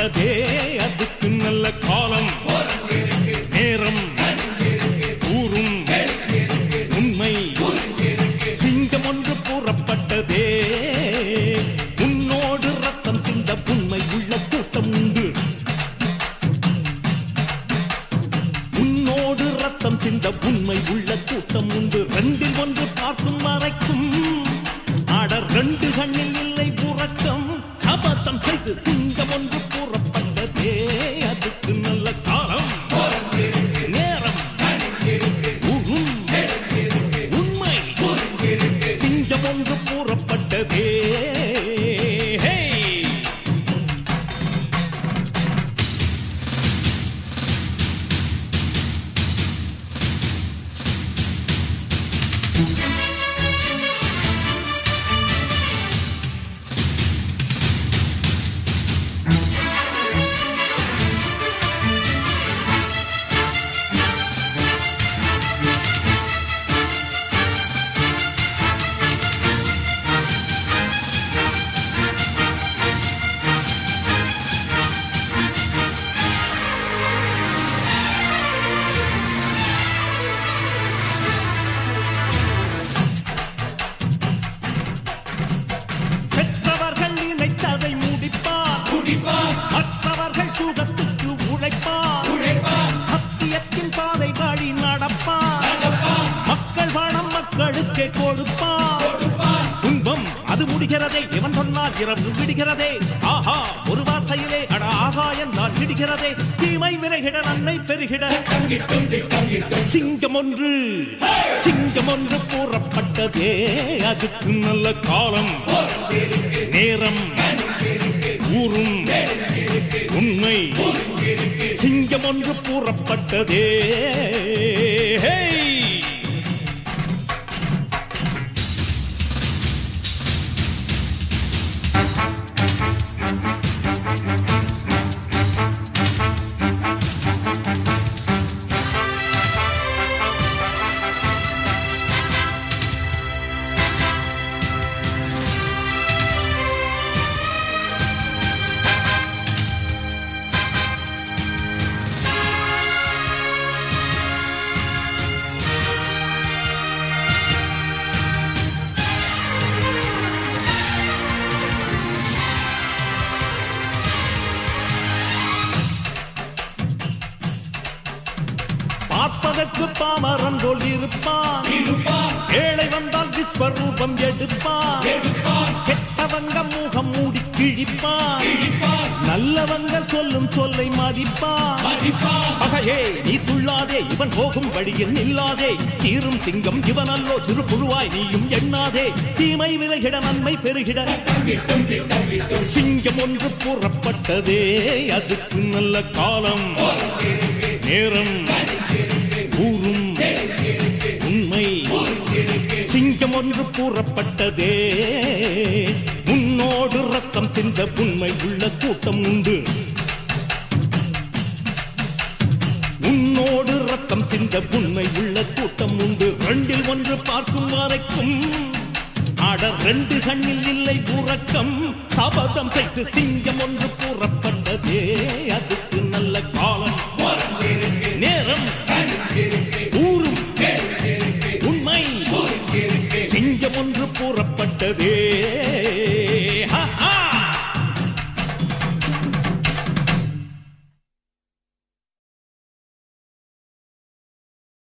கூறப்பட்டதே அதுக்கு நல்ல காலம் நேரம் ஊரும் உண்மை சிங்கம் ஒன்று கூறப்பட்டதே உன்னோடு ரத்தம் சிந்த உண்மை உள்ள கூட்டம் உண்டு உன்னோடு ரத்தம் சிந்த உண்மை உள்ள கூட்டம் உண்டு ரெண்டில் ஒன்று பார்க்கும் வரைக்கும் ஆடர் ரெண்டு கண்ணில் இல்லை உறக்கம் சபதம் செய்து சிங்கம் ஒன்று கூறப்பட்டதே அதுக்கு நல்ல காலம் நேரம் ஊரும் உண்மை சிங்கம் ஒன்று கூறப்பட்டதே மற்றவர்கள் சுகத்துக்கு உழைப்பார் சத்தியத்தின் பாதை வழி நடப்பார் மக்கள் பணம் மக்களுக்கே கொடுப்பார் துன்பம் அது முடிகிறதே இவன் சொன்னால் இரவு விடுகிறதே ஆஹா ஒரு வார்த்தையிலே அட ஆகா என்றால் விடுகிறதே தீமை விலகிட நன்மை பெருகிட சிங்கம் ஒன்று கூறப்பட்டதே அதுக்கு நல்ல காலம் நேரம் ஊரும் உண்மை சிங்கம் ஒன்று கூறப்பட்டதே பார்ப்பதற்கு பாமரன் போல் இருப்பான் ஏழை வந்தால் விஸ்வரூபம் எடுப்பான் கெட்டவங்க முகம் மூடி கிழிப்பான் நல்லவங்க சொல்லும் சொல்லை மதிப்பான் பகையே நீ துள்ளாதே இவன் போகும் வழியில் நில்லாதே சீரும் சிங்கம் இவன் அல்லோ சிறு புழுவாய் நீயும் எண்ணாதே தீமை விலகிட நன்மை பெருகிட சிங்கம் ஒன்று கூறப்பட்டதே அதுக்கு நல்ல காலம் நேரம் ஊரும் உண்மை சிங்கம் ஒன்று கூறப்பட்டதே உன்னோடு ரத்தம் சிந்த உண்மை உள்ள கூட்டம் உண்டு உன்னோடு ரத்தம் சிந்த உண்மை உள்ள கூட்டம் உண்டு ரெண்டில் ஒன்று பார்க்கும் வரைக்கும் ஆடர் ரெண்டு கண்ணில் இல்லை உறக்கம் சபதம் செய்து சிங்கம் ஒன்று கூறப்பட்டதே அதுக்கு நல்ல காலம் நேரம் ஊரும் உண்மை சிங்கம் ஒன்று கூறப்பட்டதே